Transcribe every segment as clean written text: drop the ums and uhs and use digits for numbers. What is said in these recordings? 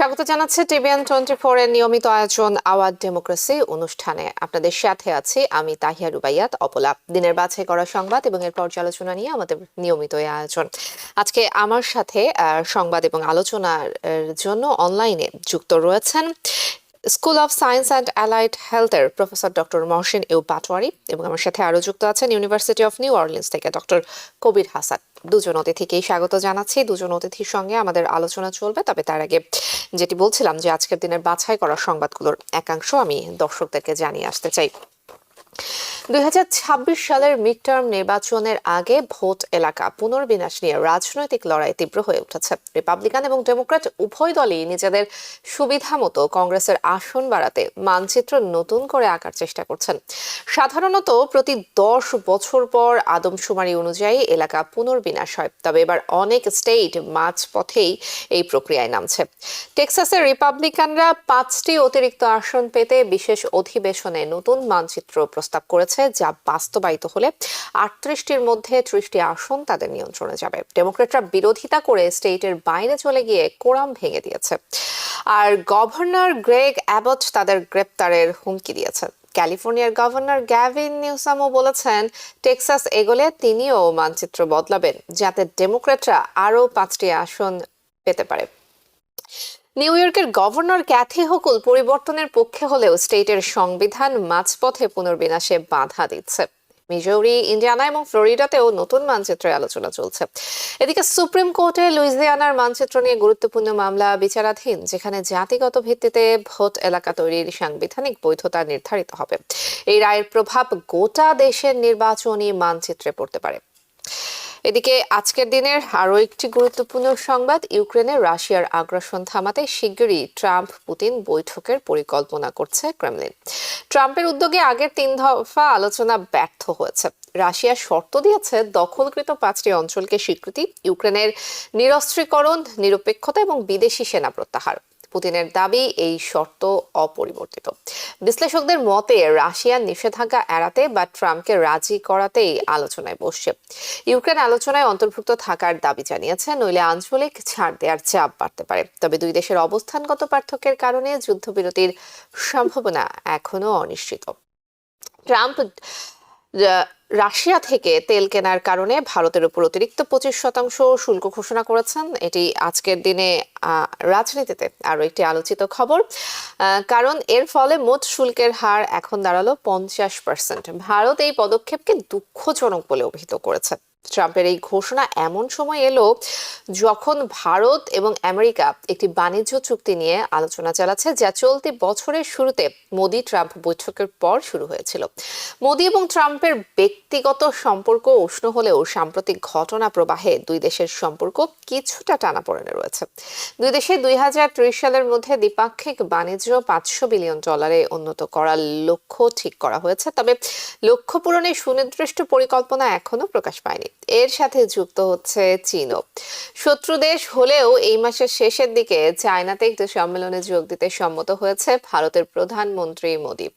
স্বাগত জানাচ্ছি টিভিএন 24 এর নিয়মিত আয়োজন আওয়ার ডেমোক্রেসি অনুষ্ঠানে। আপনাদের সাথে আছি আমি তাহিয়া রুবাইয়াত অপলা। দিনের বাছাই করা সংবাদ এবং এর পর্যালোচনা নিয়ে আমাদের নিয়মিত এই আয়োজন। আজকে আমার সাথে সংবাদ এবং আলোচনার জন্য অনলাইনে যুক্ত রয়েছেন school of science and allied হেলথের professor doctor Mohsin U Patwari, এবং আমার সাথে আরো যুক্ত আছেন ইউনিভার্সিটি অফ নিউ অরলিন্স থেকে ডক্টর কবির হাসান। দুজন অতিথিকেই স্বাগত জানাচ্ছি। দুজন অতিথির সঙ্গে আমাদের আলোচনা চলবে, তবে তার আগে যেটি বলছিলাম যে আজকের দিনের বাছাই করা সংবাদগুলোর একাংশ আমি দর্শকদেরকে জানিয়ে আসতে চাই। 2026 সালের মিড টার্ম নির্বাচনের আগে ভোট এলাকা পুনর্বিন্যাস নিয়ে রাজনৈতিক লড়াই তীব্র হয়ে উঠেছে। রিপাবলিকান এবং ডেমোক্র্যাট উভয় দলই নিজেদের সুবিধা মতো কংগ্রেসের আসন বাড়াতে মানচিত্র নতুন করে আঁকার চেষ্টা করছেন। সাধারণত প্রতি 10 বছর পর আদমশুমারি অনুযায়ী এলাকা পুনর্বিন্যাস হয়, তবে এবার অনেক স্টেট মাঝপথেই এই প্রক্রিয়ায় নামছে। টেক্সাসের রিপাবলিকানরা 5টি অতিরিক্ত আসন পেতে বিশেষ অধিবেশনে নতুন মানচিত্র প্রস্তাব করেছে, যা বাস্তবায়িত হলে 38টির মধ্যে 30টি আসন তাদের নিয়ন্ত্রণে যাবে। ডেমোক্রেটরা বিরোধিতা করে স্টেটের বাইরে চলে গিয়ে কোরাম ভেঙে দিয়েছে, আর গভর্নর গ্রেগ অ্যাবট তাদের গ্রেপ্তারের হুমকি দিয়েছেন। ক্যালিফোর্নিয়ার গভর্নর গ্যাভিন নিউসামও বলেছেন টেক্সাস এগোলে তিনিও মানচিত্র বদলাবেন, যাতে ডেমোক্রেটরা আরও 5টি আসন পেতে পারে। নিউ ইয়র্কের গভর্নর ক্যাথি হোকুল পরিবর্তনের পক্ষে হলেও স্টেটের সংবিধান মাঝপথে পুনর্বিন্যাসে বাধা দিচ্ছে। মিজৌরি, ইন্ডিয়ানা এবং ফ্লোরিডাতেও নতুন মানচিত্রের আলোচনা চলছে। এদিকে সুপ্রিম কোর্টে লুইজিয়ানার মানচিত্র নিয়ে গুরুত্বপূর্ণ মামলা বিচারাধীন, যেখানে জাতিগত ভিত্তিতে ভোট এলাকা তৈরির সাংবিধানিক বৈধতা নির্ধারিত হবে। এই রায়ের প্রভাব গোটা দেশের নির্বাচনী মানচিত্রে পড়তে পারে। এদিকে আজকের দিনের আরও একটি গুরুত্বপূর্ণ সংবাদ, ইউক্রেনে রাশিয়ার আগ্রাসন থামাতে শিগগিরই ট্রাম্প পুতিন বৈঠকের পরিকল্পনা করছে ক্রেমলিন। ট্রাম্পের উদ্যোগে আগের 3 দফা আলোচনা ব্যর্থ হয়েছে। রাশিয়া শর্ত দিয়েছে দখলকৃত 5টি অঞ্চলকে স্বীকৃতি, ইউক্রেনের নিরস্ত্রীকরণ, নিরপেক্ষতা এবং বিদেশি সেনা প্রত্যাহার। পুতিনের দাবি এই শর্ত অপরিবর্তিত। বিশ্লেষকদের মতে রাশিয়ার নিষেধাজ্ঞা এড়াতে বা ট্রাম্পকে রাজি করাতেই আলোচনায় বসছে। ইউক্রেন আলোচনায় অন্তর্ভুক্ত থাকার দাবি জানিয়েছে, নইলে আঞ্চলিক ছাড় দেওয়ার চাপ বাড়তে পারে। তবে দুই দেশের অবস্থানগত পার্থক্যের কারণে যুদ্ধবিরতির সম্ভাবনা এখনো অনিশ্চিত। ট্রাম্প রাশিয়া থেকে তেল কেনার কারণে ভারতের উপর অতিরিক্ত 25% শুল্ক ঘোষণা করেছেন। এটি আজকের দিনে রাজনীতিতে আরো একটি আলোচিত খবর, কারণ এর ফলে মোট শুল্কের হার এখন দাঁড়ালো 50%। ভারত এই পদক্ষেপকে দুঃখজনক বলে অভিহিত করেছে। ট্রাম্পের এই ঘোষণা এমন সময় এলো যখন ভারত এবং আমেরিকা একটি বাণিজ্য চুক্তি নিয়ে আলোচনা চালাচ্ছে, যা চলতি বছরের শুরুতে মোদি ট্রাম্প বৈঠকের পর শুরু হয়েছিল। মোদি এবং ট্রাম্পের ব্যক্তিগত সম্পর্ক উষ্ণ হলেও সাম্প্রতিক ঘটনা প্রবাহে দুই দেশের সম্পর্ক কিছুটা টানাপোড়েনে রয়েছে। দুই দেশে 2030 সালের মধ্যে দ্বিপাক্ষিক বাণিজ্য $500 বিলিয়ন উন্নত করার লক্ষ্য ঠিক করা হয়েছে, তবে লক্ষ্য পূরণে সুনির্দিষ্ট পরিকল্পনা এখনো প্রকাশ পায়নি। এর সাথে যুক্ত হচ্ছে চীনও। শত্রু দেশ হলেও এই মাসের শেষের দিকে চায়নাতে একটি সম্মেলনে যোগ দিতে সম্মত হয়েছে ভারতের প্রধানমন্ত্রী মোদি।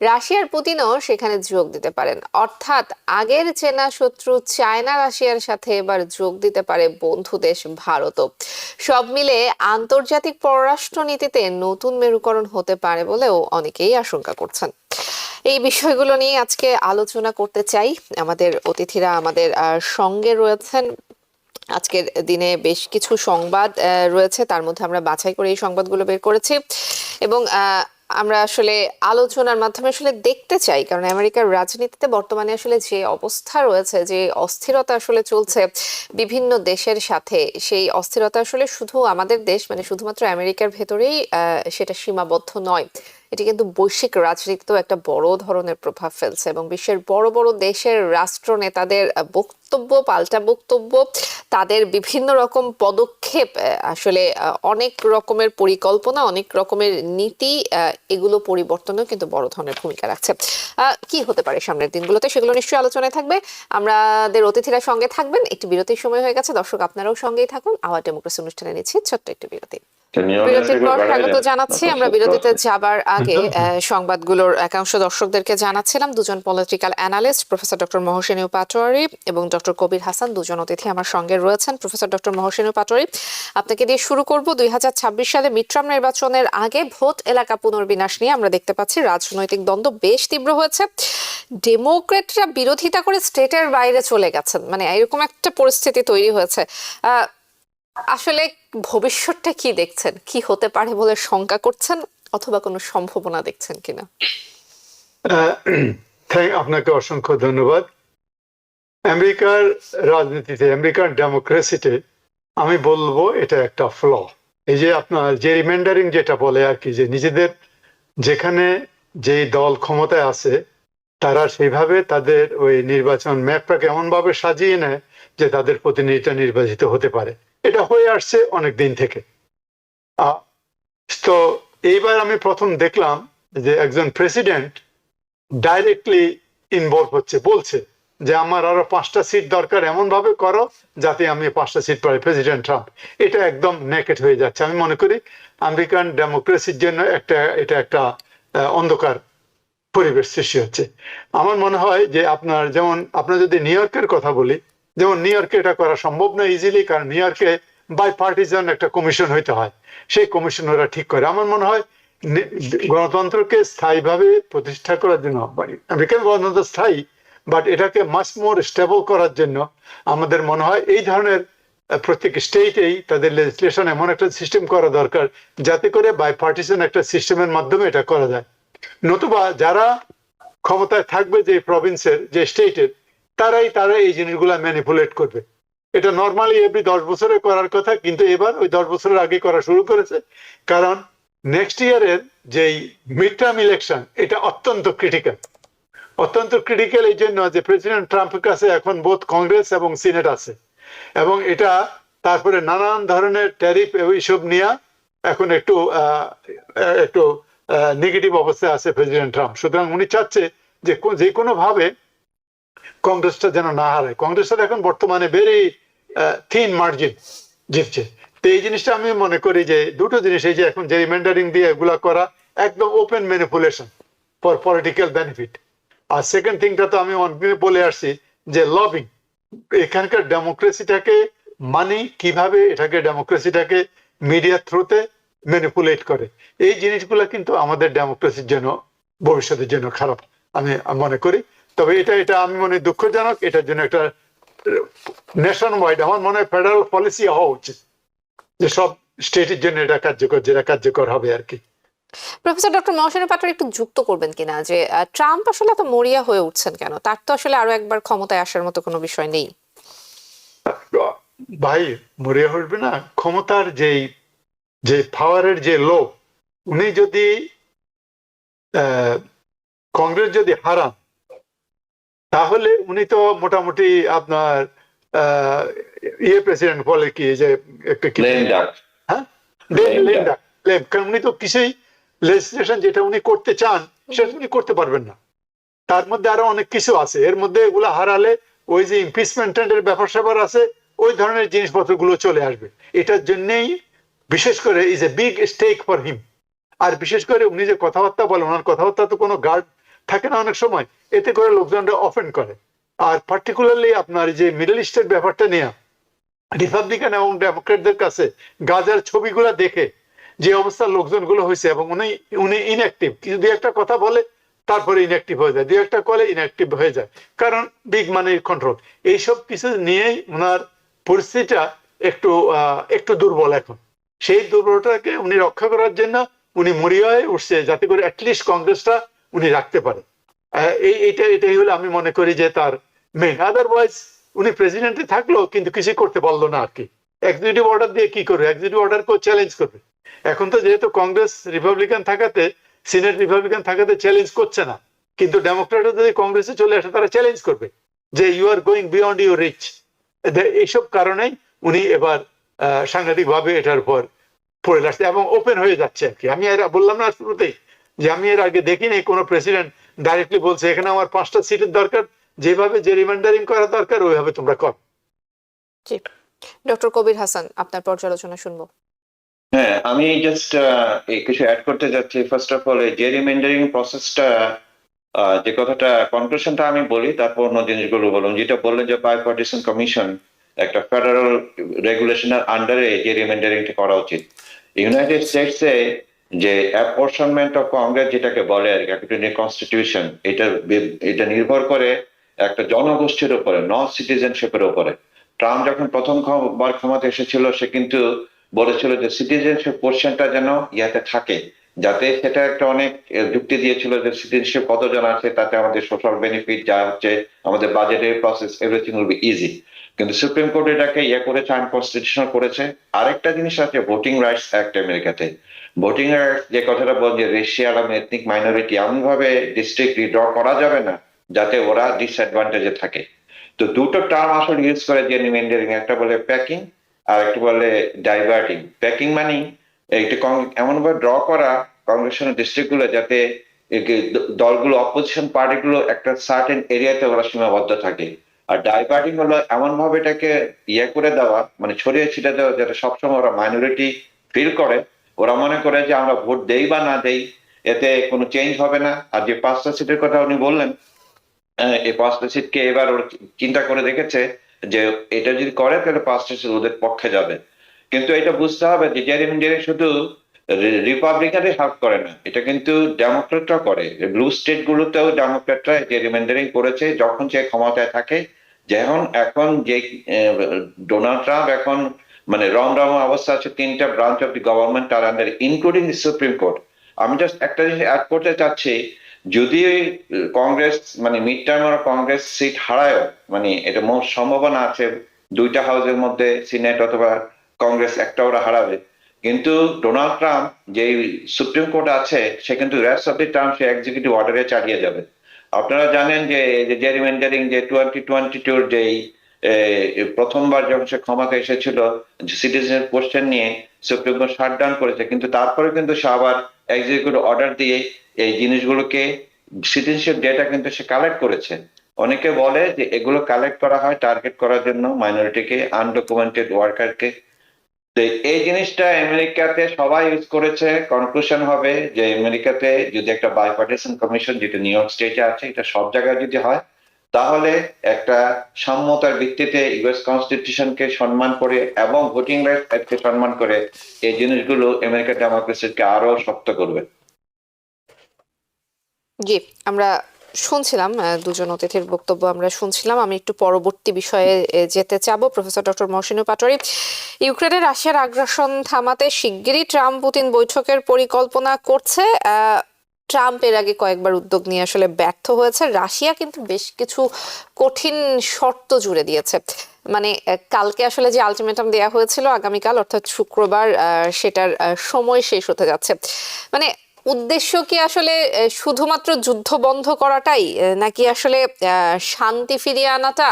রাশিয়ার পুতিনও সেখানে যোগ দিতে পারেন, অর্থাৎ আগের চেনা শত্রু চায়না রাশিয়ার সাথে এবার যোগ দিতে পারে বন্ধু দেশ ভারতও। সব মিলে আন্তর্জাতিক পররাষ্ট্র নীতিতে নতুন মেরুকরণ হতে পারে বলেও অনেকেই আশঙ্কা করছেন। এই বিষয়গুলো নিয়ে আজকে আলোচনা করতে চাই। আমাদের অতিথিরা আমাদের সঙ্গে রয়েছেন। আজকের দিনে বেশ কিছু সংবাদ রয়েছে, তার মধ্যে আমরা বাছাই করে এই সংবাদগুলো বের করেছি এবং আমরা আসলে আলোচনার মাধ্যমে আসলে দেখতে চাই, কারণ আমেরিকার রাজনীতিতে বর্তমানে আসলে যে অবস্থা রয়েছে, যে অস্থিরতা আসলে চলছে বিভিন্ন দেশের সাথে, সেই অস্থিরতা আসলে শুধু আমাদের দেশ মানে শুধুমাত্র আমেরিকার ভেতরেই সেটা সীমাবদ্ধ নয়। এটি কিন্তু বৈশ্বিক রাজনীতিতেও একটা বড় ধরনের প্রভাব ফেলছে এবং বিশ্বের বড় বড় দেশের রাষ্ট্র নেতাদের বক্তব্য, পাল্টা বক্তব্য, তাদের বিভিন্ন রকম পদক্ষেপ, আসলে অনেক রকমের পরিকল্পনা, অনেক রকমের নীতি, এগুলো পরিবর্তনেও কিন্তু বড় ধরনের ভূমিকা রাখছে। কি হতে পারে সামনের দিনগুলোতে, সেগুলো নিশ্চয়ই আলোচনায় থাকবে। আমাদের অতিথিরা সঙ্গে থাকবেন। একটি বিরতির সময় হয়ে গেছে, দর্শক আপনারাও সঙ্গেই থাকুন। আওয়ার ডেমোক্রেসি অনুষ্ঠানে নিচ্ছি ছোট্ট একটি বিরতি। বিরতির পর স্বাগত জানাচ্ছি। আমরা বিরতিতে প্রশ্ন যাবার আগে সংবাদগুলোর একাংশ দর্শকদেরকে জানাচ্ছিলাম। দুজন political analyst professor doctor Mohsinur Patwari এবং ডক্টর কবির হাসান, দুজন অতিথি আমার সঙ্গে রয়েছেন। প্রফেসর ডক্টর মহসিনুর পাটোয়ারি, আপনাকে দিয়ে শুরু করব। 2026 সালে মিডটার্ম নির্বাচনের আগে ভোট এলাকা পুনর্বিন্যাস নিয়ে আমরা দেখতে পাচ্ছি রাজনৈতিক দ্বন্দ্ব বেশ তীব্র হয়েছে। ডেমোক্রেটরা বিরোধিতা করে স্টেটের বাইরে চলে গেছেন, মানে এরকম একটা পরিস্থিতি তৈরি হয়েছে। আসলে ভবিষ্যৎটা কি দেখছেন? কি হতে পারে বলে শঙ্কা করছেন, অথবা কোনো সম্ভাবনা দেখছেন কিনা? আপনাকে অসংখ্য ধন্যবাদ। আমেরিকার রাজনীতিতে, আমেরিকান ডেমোক্রেসিতে আমি বলবো এটা একটা ফ্ল। এই যে আপনার যে রিমাইন্ডারিং যেটা বলে আর কি, যে নিজেদের যেখানে যেই দল ক্ষমতায় আছে তারা সেইভাবে তাদের ওই নির্বাচন ম্যাপটাকে এমন ভাবে সাজিয়ে নেয় যে তাদের প্রতিনিধিটা নির্বাচিত হতে পারে। এটা হয়ে আসছে অনেক দিন থেকে। তো এইবার আমি প্রথম দেখলাম যে একজন প্রেসিডেন্ট ডাইরেক্টলি ইনভলভ হচ্ছে, বলছে যে আমার আরো 5টা সিট দরকার, এমন ভাবে করো যাতে আমি 5টা সিট পাই। প্রেসিডেন্ট ট্রাম্প এটা একদম নেকেট হয়ে যাচ্ছে। আমি মনে করি আমেরিকান ডেমোক্রেসির জন্য এটা একটা অন্ধকার পরিবেশ সৃষ্টি হচ্ছে। আমার মনে হয় যে আপনার যদি নিউ ইয়র্কের কথা বলি, যেমন নিউ ইয়র্কে এটা করা সম্ভব না ইজিলি, কারণ নিউ ইয়র্কে বাই পার্টিজান একটা কমিশন হইতে হয়, সেই কমিশন ওরা ঠিক করে। আমার মনে হয় গণতন্ত্রকে স্থায়ীভাবে প্রতিষ্ঠা করার জন্য, আমেরিকান গণতন্ত্র স্থায়ী, বাট এটাকে মাস মোর স্টেবল করার জন্য আমাদের মনে হয় এই ধরনের প্রত্যেক স্টেটেই তাদের লেজিসলেশন এমন একটা সিস্টেম করা দরকার যাতে করে বাই পার্টিজান একটা সিস্টেমের মাধ্যমে এটা করা যায়। নতুবা যারা ক্ষমতায় থাকবে যে প্রভিন্সের, যে স্টেটের, তারা এই জিনিসগুলা ম্যানিপুলেট করবে। এটা নর্মালি এভরি 10 বছরে করার কথা, কিন্তু এবার ওই 10 বছরের আগে করা শুরু করেছে। কারণ নেক্সট ইয়ারের যেই মিড টার্ম ইলেকশন, এটা অত্যন্ত ক্রিটিক্যাল। এই জন্য যে প্রেসিডেন্ট ট্রাম্পের কাছে এখন বোধ কংগ্রেস এবং সিনেট আছে, এবং এটা তারপরে নানান ধরনের ট্যারিফ এইসব নিয়ে এখন একটু নেগেটিভ অবস্থায় আছে প্রেসিডেন্ট ট্রাম্প। সুতরাং উনি চাচ্ছে যে কোনো ভাবে কংগ্রেসটা যেন না হারায়। কংগ্রেসটা এখন বর্তমানে ভেরি থিন মার্জিন জিতছে। তো এই জিনিসটা আমি মনে করি যে দুটো জিনিস, এই যে এখন যে রিমাইন্ডারিং দিয়ে এগুলা করা একদম open manipulation for political benefit. আর সেকেন্ড থিংটা তো আমি অনেকদিন বলে আসছি যে লবিং, এখানকার ডেমোক্রেসিটাকে কিভাবে ডেমোক্রেসিটাকে মিডিয়া থ্রুতে ম্যানিপুলেট করে, এই জিনিসগুলো কিন্তু আমাদের ডেমোক্রেসির জন্য ভবিষ্যতের জন্য খারাপ আমি মনে করি। তবে এটা আমি মনে দুঃখজনক। এটার জন্য একটা নেশন ওয়াইড আমার মনে হয় ফেডারেল পলিসি হওয়া উচিত, যে সব স্টেটের জন্য এটা কার্যকর হবে আর কি। প্রফেসর ডক্টর মহসিনুর পাটোয়ারি, একটু যুক্ত করবেন কিনা যে ট্রাম্প আসলে এত মরিয়া হয়ে উঠছেন কেন? তার তো আসলে আরো একবার ক্ষমতায় আসার মতো কোনো বিষয় নেই। ভাই, মরিয়া উঠবে না। ক্ষমতার যে পাওয়ারের যে লোভ, উনি যদি কংগ্রেস যদি হারান, তাহলে উনি তো মোটামুটি আপনার প্রেসিডেন্ট বলে কি, যে একটা কারণ উনি তো কিছুই লেজিসলেশন যেটা উনি করতে চান সেটা উনি করতে পারবেন না। তার মধ্যে আরো অনেক কিছু আছে, এর মধ্যে এগুলো হারালে ওই যে ইমপিচমেন্টের ব্যাপার স্যাপার আছে, ওই ধরনের জিনিসপত্রগুলো চলে আসবে। এটার জন্যই বিশেষ করে is a big stake for him. আর বিশেষ করে উনি যে কথাবার্তা বলেন, ওনার কথাবার্তা তো কোনো গার্ড থাকে না অনেক সময়, এতে করে লোকজনরা অফেন্ড করে। আর পার্টিকুলারলি আপনার যে মিডল ইস্টের ব্যাপারটা নিয়ে রিপাবলিকান এবং ডেমোক্রেটদের কাছে গাজার ছবিগুলো দেখে যে অবস্থার লোকজনগুলো হয়েছে, এবং উনি ইনঅ্যাক্টিভ, কিছু দুই একটা কথা বলে তারপরে ইনঅ্যাক্টিভ হয়ে যায়, দুই একটা কলে ইনঅ্যাক্টিভ হয়ে যায়, কারণ বিগ মানির কন্ট্রোল। এইসব কিছু নিয়েই ওনার পরিস্থিতিটা একটু দুর্বল এখন। সেই দুর্বলতাকে উনি রক্ষা করার জন্য উনি মরিয়া হয়ে উঠছে, যাতে করে অ্যাটলিস্ট কংগ্রেসটা উনি রাখতে পারে। এটাই হলো আমি মনে করি যে তার মেইন। আদারওয়াইজ উনি প্রেসিডেন্টে থাকলো কিন্তু কিছু করতে পারলো না আর কি। এক্সিকিউটিভ অর্ডার দিয়ে কি করবে? এক্সিকিউটিভ অর্ডার কেউ চ্যালেঞ্জ করবে? এখন তো যেহেতু কংগ্রেস রিপাবলিকান থাকাতে, সিনেট রিপাবলিকান থাকাতে চ্যালেঞ্জ করছে না, কিন্তু ডেমোক্রেটরা যদি কংগ্রেসে চলে আসে তারা চ্যালেঞ্জ করবে যে you are going beyond your reach. এইসব কারণেই উনি এবার সাংঘাতিক ভাবে এটার উপর পড়ে আসছে এবং ওপেন হয়ে যাচ্ছে আর কি। আমি বললাম না শুরুতেই যে আমি এর আগে দেখিনি কোনো প্রেসিডেন্ট ডাইরেক্টলি বলছে এখানে আমার 5টা সিটের দরকার, যেভাবে যে রিমাইন্ডারিং করা দরকার ওইভাবে তোমরা কর। জি, ডক্টর কবির হাসান, আপনার পর্যালোচনা শুনবো। হ্যাঁ, আমি জাস্ট কিছু অ্যাড করতে যাচ্ছি। ফার্স্ট অফ অল, এই জেরিমেন্ডারিং প্রসেসটা, যে কথাটা কনক্লুশনটা আমি বলি, তারপর অন্য জিনিসগুলো বলুন। যেটা বললেন যে বাইপার্টিসান কমিশন, একটা ফেডারেল রেগুলেশনের আন্ডারে জেরিমেন্ডারিংটা করা উচিত। ইউনাইটেড স্টেটসে যে অ্যাপরশনমেন্ট অফ কংগ্রেস যেটাকে বলে আর কি, একটা কনস্টিটিউশন, এটা নির্ভর করে একটা জনগোষ্ঠীর উপরে, নন সিটিজেনশিপের উপরে। ট্রাম্প যখন প্রথমবার ক্ষমতা এসেছিল, সে কিন্তু বলেছিল যে সিটিজেনশিপ পোর্শনটা যেন ইয়াতে থাকে, যাতে সেটা একটা অনেক যুক্তি দিয়েছিল যে সিটিজেনশিপ কতজন আছে তাতে আমাদের সোশ্যাল বেনিফিট যা হচ্ছে, আমাদের বাজেটের process, everything will be easy. কিন্তু সুপ্রিম কোর্ট এটাকে করেছে, আনকনস্টিটিউশনাল করেছে। আরেকটা জিনিস আছে, ভোটিং রাইটস অ্যাক্ট আমেরিকাতে। ভোটিং রাইটস যে কথাটা বল যে রেশিয়াল এবং এথনিক মাইনরিটি এমন ভাবে ডিস্ট্রিক্ট রিড্র করা যাবে না যাতে ওরা ডিসঅ্যাডভান্টেজে থাকে। তো দুটো টার্ম আসলে ইউজ করে জেরিমেন্ডারিং, একটা বলে প্যাকিং আর একটা বলে ডাইভার্টিং। প্যাকিং মানে এইটা এমন ভাবে ড্র করা কংগ্রেশনাল ডিস্ট্রিক্ট গুলো যাতে দলগুলো, অপোজিশন পার্টিগুলো একটা সার্টেন এরিয়াতে ওরা সীমাবদ্ধ থাকে। আর ডাইভার্টিং হলো এমন ভাবে এটাকে করে দেওয়া, মানে ছড়িয়ে ছিটে দেওয়া, যাতে সবসময় ওরা মাইনরিটি ফিল করে, ওরা মনে করে যে আমরা ভোট দেই বা না দেই এতে কোনো চেঞ্জ হবে না। আর যে 5টা সিটের কথা উনি বললেন, এই 5টা সিটকে এবার ওরা চিন্তা করে দেখেছে যে এটা যদি করে তাহলে 5টা সিট ওদের পক্ষে যাবে। কিন্তু এটা বুঝতে হবে যে জেরিমেন্ডারিং শুধু রিপাবলিকানই হেল্প করে না, এটা কিন্তু ডেমোক্রেটরা করে। ব্লু স্টেট গুলোতেও ডেমোক্রেটরা জেরিমেন্ডারিং করেছে যখন সে ক্ষমতায় থাকে। যেমন এখন যে ডোনাল্ড ট্রাম্প এখন মানে রমরম অবস্থা আছে, 3টা ব্রাঞ্চ অফ দি গভর্নমেন্ট তার আন্ডার, ইনক্লুডিং দি সুপ্রিম কোর্ট। আমি জাস্ট একটা জিনিস অ্যাড করতে চাচ্ছি, যদি কংগ্রেস মানে মিড টার্ম কংগ্রেস সিট হারায়, মানে এটা মোট সম্ভাবনা আছে 2টা হাউসের মধ্যে সিনেট অথবা কংগ্রেস একটা ওরা হারাবে। কিন্তু ডোনাল্ড ট্রাম্প যে সুপ্রিম কোর্ট আছে, সে কিন্তু rest of the term say executive অর্ডারে চালিয়ে যাবে। আপনারা জানেন যে জেরিমেন্ডারিং যে 2022 যেই প্রথমবার যখন সে ক্ষমতা এসেছিল, সিটিজেন কোশ্চেন নিয়ে সুপ্রিম কোর্ট শাটডাউন করেছে, কিন্তু তারপরে কিন্তু সে আবার এক্সিকিউটিভ অর্ডার দিয়ে এই জিনিসগুলোকে, সিটিজেনশিপ ডেটা কিন্তু সে কালেক্ট করেছে। অনেকে বলে যে এগুলো কালেক্ট করা হয় টার্গেট করার জন্য মাইনরিটিকে, আনডকুমেন্টেড ওয়ার্কারকে। তো এই জিনিসটা আমেরিকাতে সবাই ইউজ করেছে। কনক্লুশন হবে যে আমেরিকাতে যদি একটা বাইপার্টিসান কমিশন, যেটা নিউ ইয়র্ক স্টেটে আছে, এটা সব জায়গায় যদি হয়, তাহলে একটা সাম্যতার ভিত্তিতে ইউএস কনস্টিটিউশনকে সম্মান করে এবং ভোটিং রাইটসকে সম্মান করে এই জিনিসগুলো আমেরিকান ডেমোক্রেসিকে আরো শক্ত করবে। জি, আমরা শুনছিলাম দুজন অতিথির বক্তব্য আমরা শুনছিলাম। আমি একটু পরবর্তী বিষয়ে যেতে চাবো। প্রফেসর ডক্টর মহসিনুর পাটোয়ারী, ইউক্রেনে রাশিয়ার আগ্রাসন থামাতে শিগগিরই ট্রাম্প পুতিন বৈঠকের পরিকল্পনা করছে। ট্রাম্প এর আগে কয়েকবার উদ্যোগ নিয়ে আসলে ব্যর্থ হয়েছে। রাশিয়া কিন্তু বেশ কিছু কঠিন শর্ত জুড়ে দিয়েছে। মানে কালকে আসলে যে আলটিমেটাম দেয়া হয়েছিল, আগামীকাল অর্থাৎ শুক্রবার সেটার সময় শেষ হতে যাচ্ছে। মানে উদ্দেশ্য কি আসলে শুধুমাত্র যুদ্ধ বন্ধ করাটাই, নাকি আসলে শান্তি ফিরিয়ে আনাটা,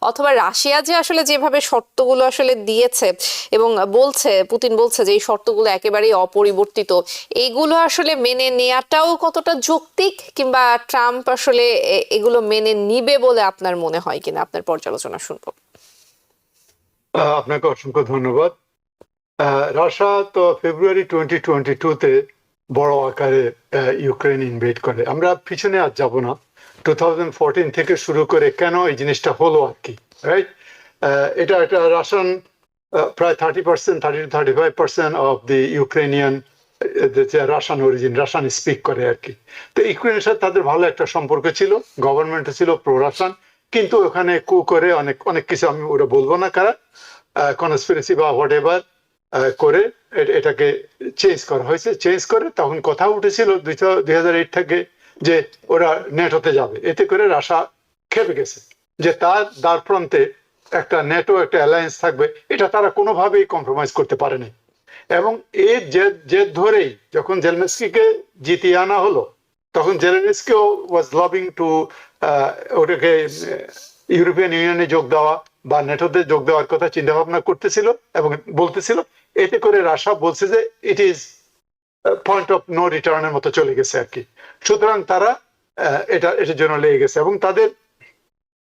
অথবা রাশিয়া যে আসলে যেভাবে শর্তগুলো আসলে দিয়েছে এবং বলছে, পুতিন বলছে যে এই শর্তগুলো একেবারেই অপরিবর্তিত, এইগুলো আসলে মেনে নেওয়াটাও কতটা যৌক্তিক, কিংবা ট্রাম্প আসলে এগুলো মেনে নিবে বলে আপনার মনে হয় কিনা? আপনার পর্যালোচনা শুনবো। আপনাকে অসংখ্য ধন্যবাদ। রাশিয়া তো ফেব্রুয়ারি 2022-তে বড় আকারে ইউক্রেন ইনভেড করে। আমরা পিছনে আর যাব না, 2014 থেকে শুরু করে কেন এই জিনিসটা হলো আর কি, রাইট? এটা একটা রাশিয়ান প্রায় 30%, 30-35% of the Ukrainian Russian origin, Russian speak করে আর কি। তো ইউক্রেনের সাথে তাদের ভালো একটা সম্পর্ক ছিল, গভর্নমেন্ট ছিল প্রো রাশিয়ান, কিন্তু ওখানে কু করে অনেক অনেক কিছু, আমি ওটা বলবো না কারা, কনস্পিরেসি বা হোয়াট এভার করে এটাকে চেঞ্জ করা হয়েছে। চেঞ্জ করে তখন কথা উঠেছিল 2008 থেকে যে ওরা নেটোতে যাবে। এতে করে রাশিয়া খেপে গেছে যে তার দ্বার প্রান্তে একটা নেটো, একটা অ্যালায়েন্স থাকবে, এটা তারা কোনোভাবেই কম্প্রোমাইজ করতে পারেনি। এবং এর জেদ ধরেই যখন জেলেনস্কিকে জিতিয়ে আনা হলো, তখন জেলেনস্কিও ওয়াজ লবিং টু ওটাকে ইউরোপিয়ান ইউনিয়নে যোগ দেওয়া বা নেটোতে যোগ দেওয়ার কথা চিন্তা ভাবনা করতেছিল এবং বলতেছিল। এতে করে রাশিয়া বলছে যে it is point of no রিটার্নের মতো চলে গেছে আর কি। সুতরাং তারা এটার জন্য লেগে গেছে। এবং তাদের,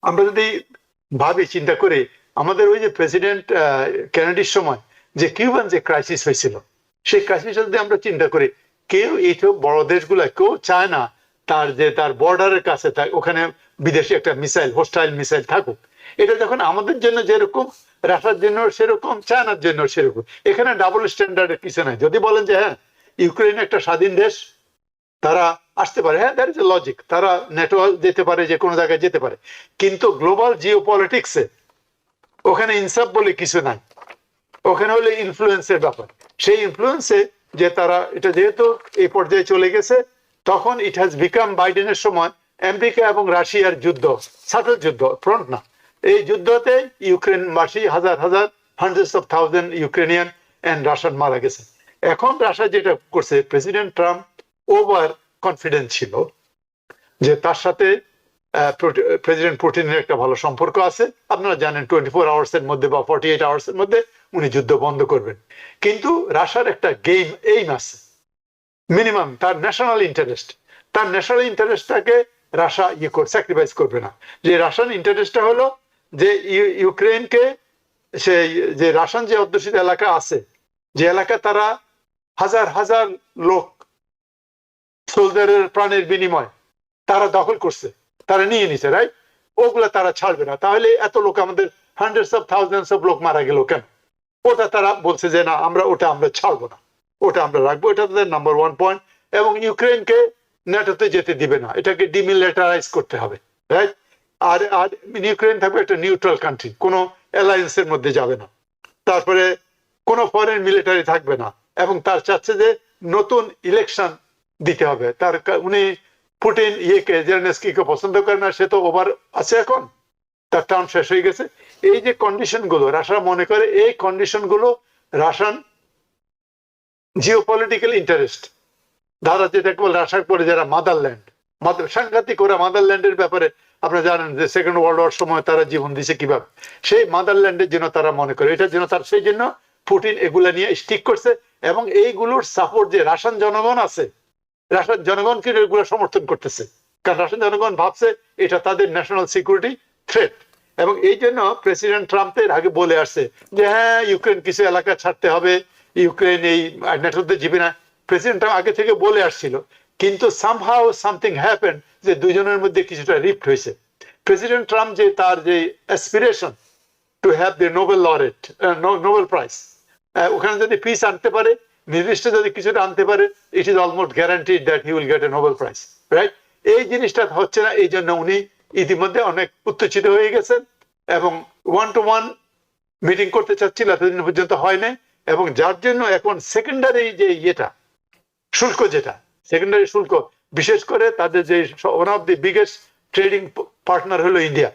আমরা যদি ভাবি, চিন্তা করি, আমাদের ওই যে প্রেসিডেন্ট কেনেডির সময় যে কিউবান যে ক্রাইসিস হয়েছিল, সেই কাশ্মীর যদি আমরা চিন্তা করি, কেউ এইসব বড় দেশগুলা কেউ চায় না তার বর্ডারের কাছে ওখানে বিদেশি একটা মিসাইল, হোস্টাইল মিসাইল থাকুক। এটা যখন আমাদের জন্য যেরকম, রাশিয়ার জন্য সেরকম, চায়নার জন্য সেরকম। এখানে ডাবল স্ট্যান্ডার্ডের কিছু নাই। যদি বলেন যে হ্যাঁ ইউক্রেন একটা স্বাধীন দেশ, তারা আসতে পারে, হ্যাঁ দ্যাট ইজ এ লজিক, তারা নেটো যেতে পারে, যে কোনো জায়গায় যেতে পারে, কিন্তু গ্লোবাল জিও পলিটিক্সে ওখানে ইনসাফ বলে কিছু নাই। ওখানে হলে ইনফ্লুয়েন্সের ব্যাপার। সেই ইনফ্লুয়েন্সে যে তারা এটা যেহেতু এই পর্যায়ে চলে গেছে, তখন ইট হ্যাজ বিকাম, বাইডেনের সময় আমেরিকা এবং রাশিয়ার যুদ্ধ, সাটল যুদ্ধ, ফ্রন্ট না, এই যুদ্ধতে ইউক্রেনবাসী হাজার হাজার, hundreds of thousand Ukrainian and Russian মারা গেছে। এখন রাশিয়া যেটা করছে, প্রেসিডেন্ট ট্রাম্প ওভার কনফিডেন্ট ছিল যে তার সাথে প্রেসিডেন্ট পুতিনের একটা ভালো সম্পর্ক আছে। আপনারা জানেন 24 আওয়ার্সের মধ্যে বা 48 আওয়ার্সের মধ্যে উনি যুদ্ধ বন্ধ করবেন। কিন্তু রাশিয়ার একটা এইম আছে, মিনিমাম তার ন্যাশনাল ইন্টারেস্ট, তার ন্যাশনাল ইন্টারেস্টটাকে রাশিয়া স্যাক্রিফাইস করবে না। যে রাশিয়ান ইন্টারেস্টটা হলো যে ইউক্রেনকে, সেই যে রাশিয়ান যে অধ্যুষিত এলাকা আছে, যে এলাকা তারা হাজার হাজার লোক সোলজারের প্রাণের বিনিময় তারা দখল করছে, তারা নিয়ে নিছে, রাইট, ওগুলা তারা ছাড়বে না। তাহলে এত লোক, আমাদের হান্ড্রেডস অফ থাউজেন্ডস অফ লোক মারা গেল কেন? ওটা তারা বলছে যে না, আমরা ছাড়বো না, ওটা আমরা রাখবো। এটা তাদের নাম্বার 1 পয়েন্ট। এবং ইউক্রেনকে ন্যাটোতে যেতে দিবে না, এটাকে ডিমিলিটারাইজ করতে হবে, রাইট। আর আর ইউক্রেন থাকবে একটা নিউট্রাল কান্ট্রি, কোনো অ্যালায়েন্সের মধ্যে যাবে না। তারপরে কোনো ফরেন মিলিটারি থাকবে না। এবং তার চাচ্ছে যে নতুন ইলেকশন দিতে হবে। উনি পুতিন জেলেনস্কিকে পছন্দ করে না, সে তো ওভার আছে, এখন তার টার্ম শেষ হয়ে গেছে। এই যে কন্ডিশন গুলো রাশিয়া মনে করে, এই কন্ডিশন গুলো রাশিয়ান জিওপলিটিক্যাল ইন্টারেস্ট, যারা যেটাকে বলে রাশিয়ার পরে যারা মাদারল্যান্ড, সাংঘাতিক, ওরা মাদারল্যান্ডের ব্যাপারে আপনারা জানেন যে সেকেন্ড ওয়ার্ল্ড ওয়ার সময় তারা জীবন দিছে কিভাবে, সেই মাদারল্যান্ডের জন্য তারা মনে করে, এটার জন্য তার, সেই জন্য পুতিন এগুলা নিয়ে স্টিক করছে। এবং এইগুলোর সাপোর্ট যে রাশিয়ান জনগণ আছে, রাশিয়ার জনগণকে এগুলো সমর্থন করতেছে, কারণ রাশিয়ান জনগণ ভাবছে এটা তাদের ন্যাশনাল সিকিউরিটি থ্রেট। এবং এই জন্য প্রেসিডেন্ট ট্রাম্পের আগে বলে আসছে যে হ্যাঁ ইউক্রেন কিছু এলাকা ছাড়তে হবে, ইউক্রেন এই ন্যাটোতে যাবে না। প্রেসিডেন্ট ট্রাম্প আগে থেকে বলে আসছিল, কিন্তু সামহাউ সামথিং হ্যাপেন, যে দুজনের মধ্যে কিছুটা রিফট হয়েছে। প্রেসিডেন্ট ট্রাম্প যে তার যে aspiration to have the Nobel laureate, Nobel prize, ওখানে যদি পিস আনতে পারে, নির্দিষ্ট যদি কিছুটা আনতে পারে, it is almost guaranteed that he will get A Nobel prize, right. এই জিনিসটা হচ্ছে না, এই জন্য উনি ইতিমধ্যে অনেক উত্তেজিত হয়ে গেছেন এবং 1-to-1 মিটিং করতে চাচ্ছিল, এতদিন পর্যন্ত হয় নাই। এবং যার জন্য এখন সেকেন্ডারি যে ইয়েটা, শুল্ক, যেটা সেকেন্ডারি শুল্ক, বিশেষ করে তাদের যে one of the biggest trading partner হলো ইন্ডিয়া,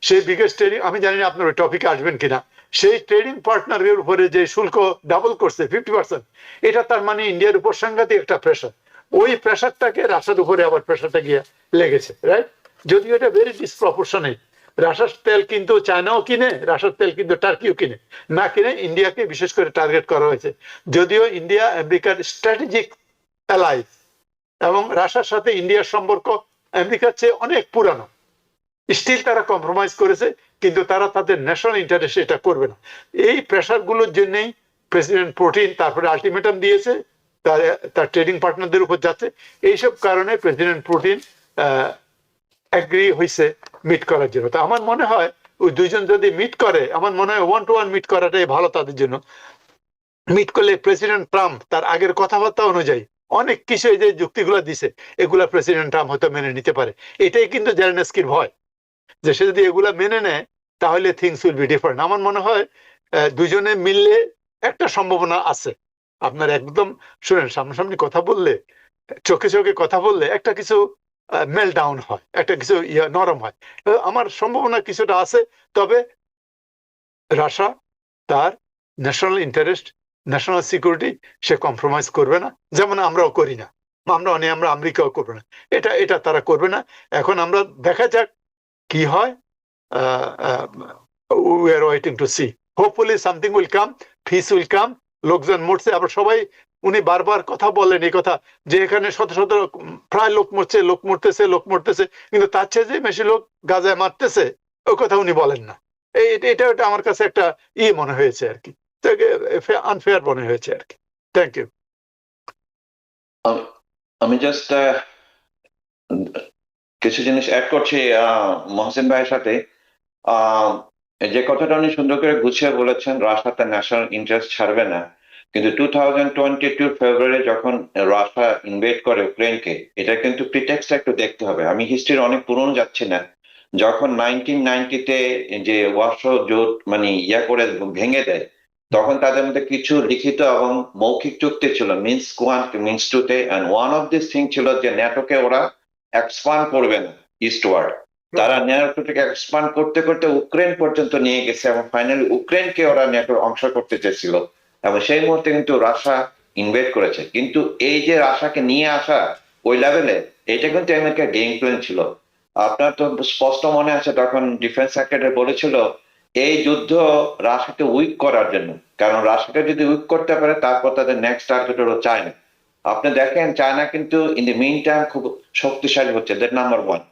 সেই বিগেস্ট ট্রেডিং, আমি জানি না আপনার ওই টপিকে আসবেন কিনা, সেই ট্রেডিং পার্টনারের উপরে যে শুল্ক ডাবল করছে 50%, এটা তার মানে ইন্ডিয়ার উপর সাংঘাতিক একটা প্রেশার। ওই প্রেশারটাকে রাশিয়ার উপরে আবার প্রেশারটা গিয়ে লেগেছে, রাইট। যদিও এটা ভেরি ডিসপ্রপোর্শনেট। রাশিয়ার তেল কিন্তু চায়নাও কিনে, রাশিয়ার তেল কিন্তু টার্কিও কিনে, না কিনে ইন্ডিয়াকে বিশেষ করে টার্গেট করা হয়েছে। যদিও ইন্ডিয়া আমেরিকার স্ট্র্যাটেজিক অ্যালাই, এবং রাশিয়ার সাথে ইন্ডিয়ার সম্পর্ক আমেরিকার চেয়ে অনেক পুরানো, স্টিল তারা কম্প্রোমাইজ করেছে, কিন্তু তারা তাদের ন্যাশনাল ইন্টারেস্টে এটা করবে না। এই প্রেশার গুলোর জন্যই প্রেসিডেন্ট পুতিন তারপরে আলটিমেটাম দিয়েছে, তার ট্রেডিং পার্টনারদের উপর যাচ্ছে। এইসব কারণে প্রেসিডেন্ট পুতিন এগ্রি হয়েছে মিট করার জন্য। তো আমার মনে হয় ওই দুইজন যদি মিট করে, আমার মনে হয় 1-to-1 মিট করাটাই ভালো তাদের জন্য। মিট করলে প্রেসিডেন্ট ট্রাম্প তার আগের কথাবার্তা অনুযায়ী অনেক কিছু, এই যে যুক্তিগুলো দিছে, এগুলা প্রেসিডেন্ট ট্রাম্প হয়তো মেনে নিতে পারে। এটাই কিন্তু জেলেনস্কির ভয়, যে সে যদি এগুলা মেনে নেয় তাহলে থিংস উইল বি ডিফারেন্ট। আমার মনে হয় দুজনে মিললে একটা সম্ভাবনা আছে। আপনার একদম শুনেন, সামনাসামনি কথা বললে, চোখে চোখে কথা বললে একটা কিছু মেল ডাউন হয়, একটা কিছু নরম হয়। আমার সম্ভাবনা কিছুটা আছে। তবে রাশিয়া তার ন্যাশনাল ইন্টারেস্ট, ন্যাশনাল সিকিউরিটি সে কম্প্রোমাইজ করবে না, যেমন আমরাও করি না, আমরা আমেরিকাও করবে না, এটা তারা করবে না। এখন আমরা দেখা যাক কি হয়। we are waiting to see. Hopefully something will come, peace will come. লোকজন মরছে, আবার সবাই, উনি বারবার কথা বলেন এই কথা যে এখানে শত শত প্রায় লোক মরছে, লোক মরতেছে, কিন্তু তার চেয়ে যে বেশি লোক গাজায় মারতেছে, ওই কথা উনি বলেন না। এটা আমার কাছে একটা মনে হয়েছে আর কি, আনফেয়ার মনে হয়েছে আর কি। Thank you. আমি জাস্ট কিছু জিনিস অ্যাড করছি মহসিন ভাইয়ের সাথে। আহ, যে কথাটা উনি সুন্দর করে গুছিয়ে বলেছেন, রাশিয়া তার ন্যাশনাল ইন্টারেস্ট ছাড়বে না, কিন্তু 2022 ফেব্রুয়ারি যখন রাশিয়া ইনভেড করে ইউক্রেনকে, এটা কিন্তু প্রিটেক্সট একটু দেখতে হবে। আমি হিস্ট্রির অনেক পুরনো যাচ্ছি না। যখন 1990-তে যে ওয়ারশো জোট মানে করে ভেঙে দেয়, তখন তাদের মধ্যে কিছু লিখিত এবং মৌখিক চুক্তি ছিল, মিনস্ক 1 মিনস্ক 2-তে, and one of this thing ছিল যে ন্যাটোকে ওরা এক্সপান্ড করবে না ইস্টওয়ার্ড। তারা ন্যাটোকে এক্সপান্ড করতে করতে ইউক্রেন পর্যন্ত নিয়ে গেছে এবং ফাইনালি ইউক্রেনকে ওরা ন্যাটোর অংশ করতে চেয়েছিল, এবং সেই মুহূর্তে কিন্তু রাশিয়া ইনভেড করেছে। কিন্তু এই যে রাশিয়াকে নিয়ে আসা ওই লেভেলে, এটা কিন্তু আমেরিকার গেম প্ল্যান ছিল। আপনার তো স্পষ্ট মনে আছে তখন ডিফেন্স সেক্রেটারি বলেছিল এই যুদ্ধ রাশিয়াকে উইক করার জন্য, কারণ রাশিয়াকে যদি উইক করতে পারে তারপর তাদের নেক্সট টার্গেট হলো চায়না। আপনি দেখেন চায়না কিন্তু ইন দ্য মিন টাইম খুব শক্তিশালী হচ্ছে, দ্যাট নাম্বার 1।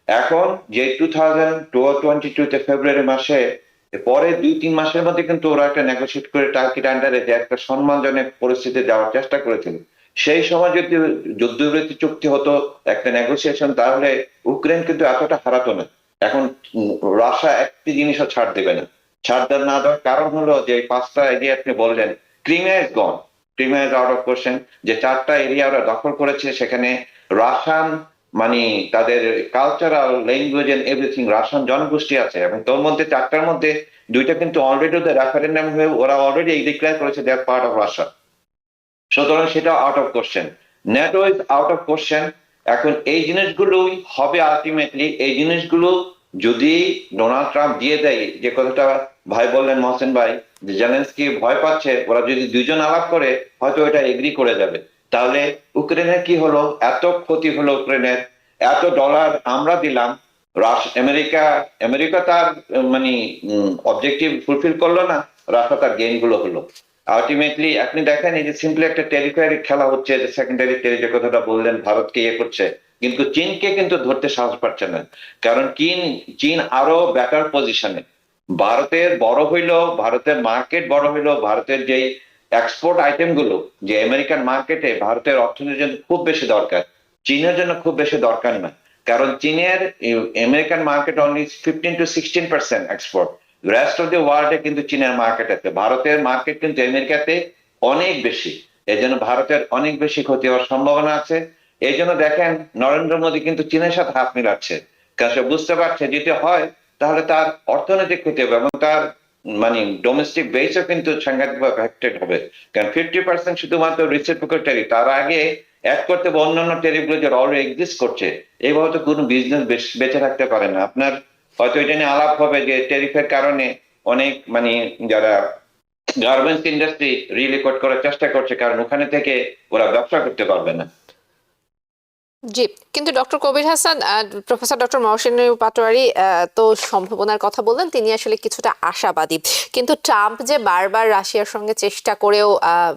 এখন যে 2022-তে ফেব্রুয়ারি মাসে পরে 2-3 মাসের মধ্যে কিন্তু ওরা একটা নেগোসিয়েট করে টার্কির আন্ডারে যে একটা সম্মানজনক পরিস্থিতি যাওয়ার চেষ্টা করেছিল। সেই সময় যদি যুদ্ধবিরতি চুক্তি হতো, একটা নেগোসিয়েশন, তাহলে ইউক্রেন কিন্তু এতটা হারাতো না। এখন রাশিয়া একটি জিনিসও ছাড় দেবে না। ছাড় না দেওয়ার কারণ হলো যে 5টা এরিয়া আপনি বললেন, Crimea is gone, Crimea is out of question. যে 4টা এরিয়া ওরা দখল করেছে, সেখানে রাশিয়ান মানে তাদের cultural language and everything Russian জনগোষ্ঠী আছে, এবং তোর মধ্যে 4টার মধ্যে 2টা কিন্তু অলরেডি ওদের রেফারেন্ডাম হয়ে ওরা অলরেডি ডিক্লেয়ার করেছে দে আর পার্ট অফ রাশিয়া। সুতরাং সেটা out of question, NATO is out of question. এখন এই জিনিসগুলোই হবে আলটিমেটলি, এই জিনিসগুলো যদি ডোনাল্ড ট্রাম্প দিয়ে দেয়, যে কথাটা ভাই বললেন মহসেন ভাই, যে জেলেনস্কি ভয় পাচ্ছে, ওরা যদি দুইজন আলাপ করে হয়তো এটা এগ্রি করে যাবে, তাহলে ইউক্রেনের কি হলো, এত ক্ষতি হলো ইউক্রেনের, এত ডলার আমরা দিলাম, আমেরিকা আমেরিকা তার মানে অবজেক্টিভ ফুলফিল করলো না, রাশিয়া তার গেইন গুলো হলো। আলটিমেটলি আপনি দেখেন এই যে সিম্পলি একটা টেরিটরি খেলা হচ্ছে, যে সেকেন্ডারি টেরিটরি কথাটা বললেন, ভারতকে করছে, কিন্তু চীনকে কিন্তু ধরতে সাহস পাচ্ছে না, কারণ চীন আরো বেটার পজিশনে। ভারতের বড় হইলো, ভারতের মার্কেট বড় হইলো, ভারতের যেই এক্সপোর্ট আইটেম গুলো যে আমেরিকান মার্কেটে ভারতের অর্থনীতির জন্য খুব বেশি দরকার, চীনের জন্য খুব বেশি দরকার না। কারণ চীনের American market only 15-16% export, rest of the ওয়ার্ল্ডে কিন্তু চীনের মার্কেট আছে। ভারতের মার্কেট কিন্তু আমেরিকাতে অনেক বেশি, এই জন্য ভারতের অনেক বেশি ক্ষতি হওয়ার সম্ভাবনা আছে। এই জন্য দেখেন নরেন্দ্র মোদী কিন্তু চীনের সাথে হাত মিলাচ্ছে, কারণ সে বুঝতে পারছে যদি হয় তাহলে তার অর্থনৈতিক ক্ষতি হবে এবং তার মানে ডোমেস্টিক বেসও কিন্তু সাংঘাতিকভাবে এফেক্টেড হবে। কারণ 50% শুধুমাত্র রিসিপ্রোকাল ট্যারিফ, তার আগে অ্যাড করতে হবে অন্যান্য ট্যারিফ গুলো যেটা অলরেডি এক্সিস্ট করছে। এইভাবে তো কোনো বিজনেস বেঁচে থাকতে পারে না। আপনার হয়তো এটা নিয়ে আলাপ হবে যে ট্যারিফের কারণে অনেক মানে যারা গার্মেন্টস ইন্ডাস্ট্রি রিলিকোড করার চেষ্টা করছে, কারণ ওখানে থেকে ওরা ব্যবসা করতে পারবে না। জি, কিন্তু doctor Kabir Hasan, professor doctor Mohsin Patwari তো সম্ভাবনার কথা বললেন, তিনি আসলে কিছুটা আশাবাদী, কিন্তু ট্রাম্প যে বারবার রাশিয়ার সঙ্গে চেষ্টা করেও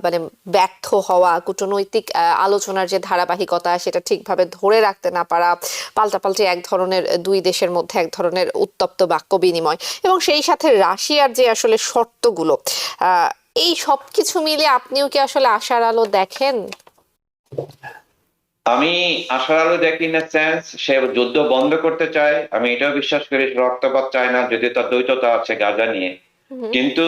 মানে ব্যর্থ হওয়া, কূটনৈতিক আলোচনার যে ধারাবাহিকতা সেটা ঠিকভাবে ধরে রাখতে না পারা, পাল্টাপাল্টি এক ধরনের দুই দেশের মধ্যে এক ধরনের উত্তপ্ত বাক্য বিনিময়, এবং সেই সাথে রাশিয়ার যে আসলে শর্তগুলো, এই সব কিছু মিলে আপনিও কি আসলে আশার আলো দেখেন? আমি আশার আলো দেখি না সেন্স সে যুদ্ধ বন্ধ করতে চায়, আমি এটাও বিশ্বাস করি রক্তপাত চায় না, যদি তার দ্বৈততা আছে গাজা নিয়ে, কিন্তু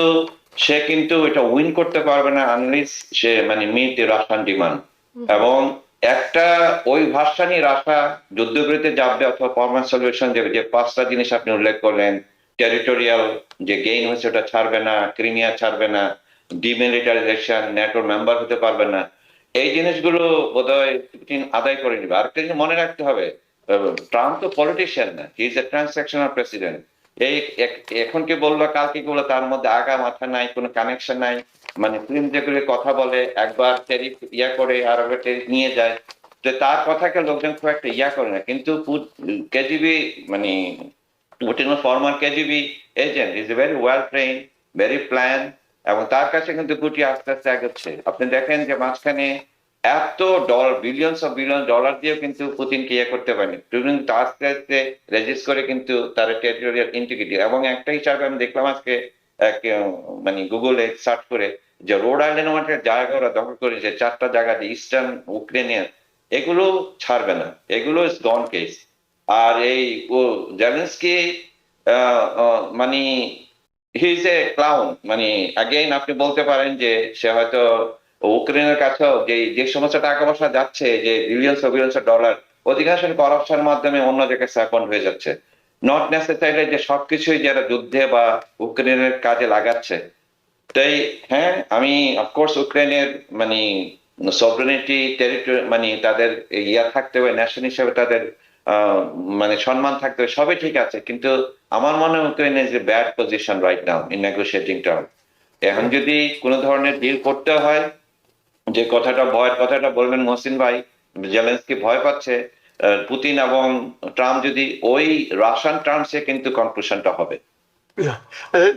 সে কিন্তু এটা উইন করতে পারবে না আনলিস সে মানে মিট দি রাশিয়ান ডিমান্ড। এবং একটা ওই ভাষানি রাশিয়া যুদ্ধবিরতি যাবে অথবা পারমানেন্ট সলিউশন দেবে, যে 5টা জিনিস আপনি উল্লেখ করলেন, টেরিটোরিয়াল যে গেইন হয়েছে ওটা ছাড়বে না, ক্রিমিয়া ছাড়বে না, ডিমিলিটারাইজেশন, ন্যাটোর মেম্বার হতে পারবে না, এই জিনিসগুলো বোধহয় পুতিন আদায় করে নিবে। আরেকটা জিনিস মনে রাখতে হবে, ট্রাম্প তো পলিটিশিয়ান না, হি ইজ এ ট্রান্সাকশনাল প্রেসিডেন্ট। এই এখন কি বললো কালকে বললো, তার মধ্যে আগা মাথা নাই, কোনো কানেকশন নাই, মানে ফিল্ম যেগুলো কথা বলে একবার টেরিফ করে আর একবার টেরিফ নিয়ে যায়, তো তার কথাকে লোকজন খুব একটা করে না। কিন্তু কেজিবি মানে Putin former KGB agent, is very well train, very plan, এবং তার কাছে কিন্তু গুটি আস্তে আস্তে আগাচ্ছে। আপনি দেখেন যে মাঝখানে এত বিলিয়ন ডলার দিয়েও কিন্তু পুতিনকে করতে পারেনি, কিন্তু আস্তে আস্তে রেজিস্ট করে কিন্তু তার টেরিটোরিয়াল ইন্টিগ্রিটি। এবং একটা হিসাবে আমি দেখলাম আজকে মানে গুগলে সার্চ করে যে রোড আইল্যান্ড মাঠের জায়গা ওরা দখল করেছে 4টা জায়গা দিয়ে ইস্টার্ন ইউক্রেনিয়ান, এগুলো ছাড়বে না, এগুলো ইজ গন কেস। আর এই ও জেলেনস্কি মানে হি ইজ এ ক্লাউন, মানে অ্যাগেইন আপনি বলতে পারেন যে সে হয়তো ইউক্রেনের কাছেও যে সমস্ত টাকা পয়সা যাচ্ছে, যে বিলিয়ন্স অফ ডলার, অধিকাংশ করাপশনের মাধ্যমে অন্য জায়গায় স্যাপন হয়ে যাচ্ছে। নট নেসেসারিলি যে সবকিছুই যারা যুদ্ধে বা ইউক্রেনের কাজে লাগাচ্ছে। তাই হ্যাঁ, আমি অফকোর্স ইউক্রেনের মানে সভরেনিটি টেরিটরি মানে তাদের ইয়া থাকতে হবে, ন্যাশন হিসেবে তাদের মানে সম্মান থাকতে হবে, সবই ঠিক আছে, কিন্তু আমার মনে হয় Ukraine is a bad position right now in negotiating term. এখন যদি কোনো ধরনের ডিল করতে হয়, যে ভয়ের কথাটা বললেন মহসিন ভাই, জেলেনস্কি ভয় পাচ্ছে পুতিন এবং ট্রাম্প যদি ওই রাশিয়ান টার্মসে কিন্তু কনক্লুশনটা হবে।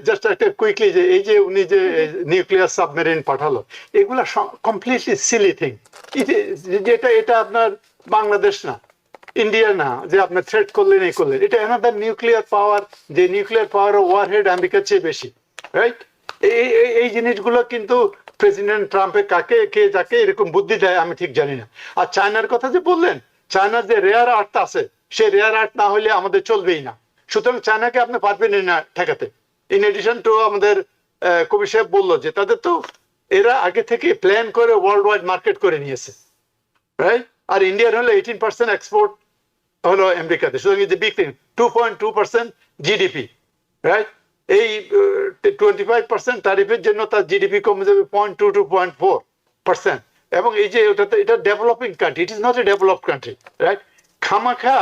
জাস্ট একটা কুইকলি, যে এই যে উনি যে নিউক্লিয়ার সাবমেরিন পাঠালো, এগুলা কমপ্লিটলি সিলি থিং। যেটা এটা আপনার বাংলাদেশ না, ইন্ডিয়া না, যে আপনি থ্রেট করলেন এই করলেন, এটা অ্যানাদার নিউক্লিয়ার পাওয়ার, যে নিউক্লিয়ার পাওয়ার ওয়ারহেড আমেরিকার চেয়ে বেশি, রাইট? এই জিনিসগুলো কিন্তু প্রেসিডেন্ট ট্রাম্পে কাকে কে যাকে এরকম বুদ্ধি দেয় আমি ঠিক জানি না। আর চায়নার কথা যে বললেন, চায়নার যে রেয়ার আর্ট আছে, সে রেয়ার আর্ট না হলে আমাদের চলবেই না। সুতরাং চায়নাকে আপনি পারবেন না ঠেকাতে। ইন এডিশন টু আমাদের কবির সাহেব বললো যে তাদের তো এরা আগে থেকে প্ল্যান করে ওয়ার্ল্ড ওয়াইড মার্কেট করে নিয়েছে, রাইট? আর ইন্ডিয়ার হলো 18% এক্সপোর্ট হলো আমেরিকাতে, সুতরাং যে বিগ থিং 2.2% জিডিপি, রাইট? এই 25% ট্যারিফের জন্য তার জিডিপি কমে যাবে 0.2 to 0.4%। এবং এই যে এটা developing country, it is not a developed country, right? খামাখা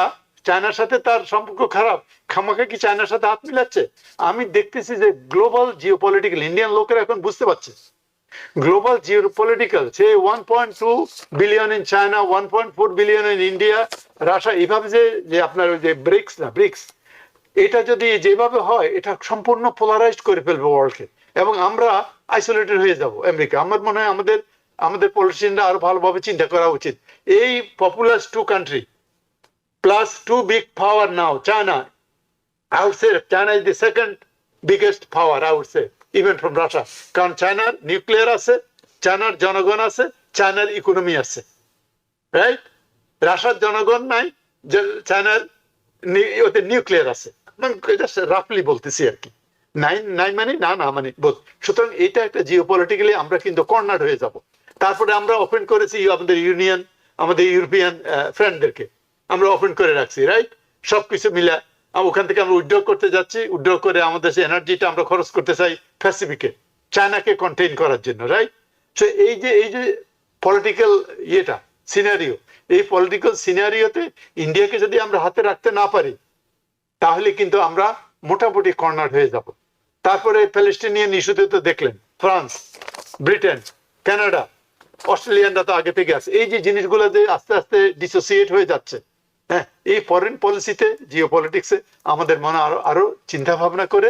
চায়নার সাথে তার সম্পর্ক খারাপ, খামাখা কি চায়নার সাথে হাত মিলাচ্ছে? আমি দেখতেছি যে গ্লোবাল জিওপলিটিক্যাল, ইন্ডিয়ান লোকেরা এখন বুঝতে পারছে global geopolitical, say 1.2 billion in China, 1.4 billion in India, Russia, এইভাবে যে আপনার ওই যে ব্রিক্স, এটা যদি যেভাবে হয় এটা সম্পূর্ণ পোলারাইজড করে ফেলবে ওয়ার্ল্ডকে, এবং আমরা আইসোলেটেড হয়ে যাব আমেরিকা। আমার মনে হয় আমাদের পলিটিশিয়ানরা আরো ভালোভাবে চিন্তা করা উচিত। এই populous 2 country plus 2 big power now, China. I would say China is the second biggest power, I would say, even from Russia. কারণ চায়নার নিউক্লিয়ার আছে, চায়নার জনগণ আছে, চায়নার ইকোনমি আছে, রাইট? রাশিয়ার জনগণ নাই, চায়নার ওতে নিউক্লিয়ার আছে। এটা রাফলি বলতেছি আর কি, নাই মানে না মানে বল। সুতরাং এটা একটা জিওপলিটিক্যালি আমরা কিন্তু কর্নার হয়ে যাব। তারপরে আমরা ওপেন করেছি আমাদের ইউরোপিয়ান ফ্রেন্ডদেরকে আমরা ওপেন করে রাখছি, রাইট? সবকিছু মিলে ওখান থেকে আমরা উইথড্র করতে যাচ্ছি, উইথড্র করে আমাদের সেই এনার্জিটা আমরা খরচ করতে চাই প্যাসিফিকে, চায়নাকে কন্টেইন করার জন্য, রাইট? সো এই যে পলিটিক্যাল ইয়েটা সিনারিও, এই পলিটিক্যাল সিনারিওতে ইন্ডিয়াকে যদি আমরা হাতে রাখতে না পারি, তাহলে কিন্তু আমরা মোটামুটি কর্নার হয়ে যাব। তারপরে প্যালেস্টিনিয়ান ইস্যুতে তো দেখলেন ফ্রান্স, ব্রিটেন, কানাডা, অস্ট্রেলিয়ানরা তো আগে থেকে আছে। এই যে জিনিসগুলো যে আস্তে আস্তে ডিসোসিয়েট হয়ে যাচ্ছে, হ্যাঁ, এই ফরেন পলিসিতে, জিওপলিটিক্সে আমাদের মনে আরো চিন্তা ভাবনা করে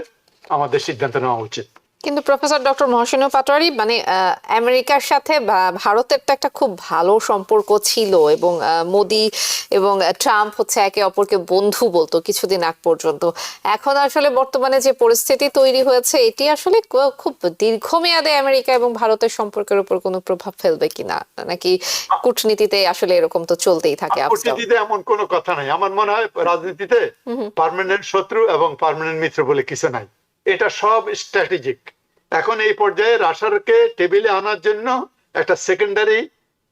আমাদের সিদ্ধান্ত নেওয়া উচিত। কিন্তু প্রফেসর ডক্টর মহসিনুর পাটোয়ারি, মানে আমেরিকার সাথে ভারতের তো একটা খুব ভালো সম্পর্ক ছিল, এবং মোদি এবং ট্রাম্প হচ্ছে একে অপরকে বন্ধু বলতো কিছুদিন আগ পর্যন্ত। এখন আসলে বর্তমানে যে পরিস্থিতি তৈরি হয়েছে, এটি আসলে খুব দীর্ঘমেয়াদে আমেরিকা এবং ভারতের সম্পর্কের উপর কোনো প্রভাব ফেলবে কিনা, নাকি কূটনীতিতে আসলে এরকম তো চলতেই থাকে? কূটনীতিতে এমন কোনো কথা নাই। আমার মনে হয় রাজনীতিতে পার্মানেন্ট শত্রু এবং পার্মানেন্ট মিত্র বলে কিছু নাই, এটা সব স্ট্র্যাটেজিক। এখন এই পর্যায়ে রাশিয়াকে টেবিলে আনার জন্য একটা সেকেন্ডারি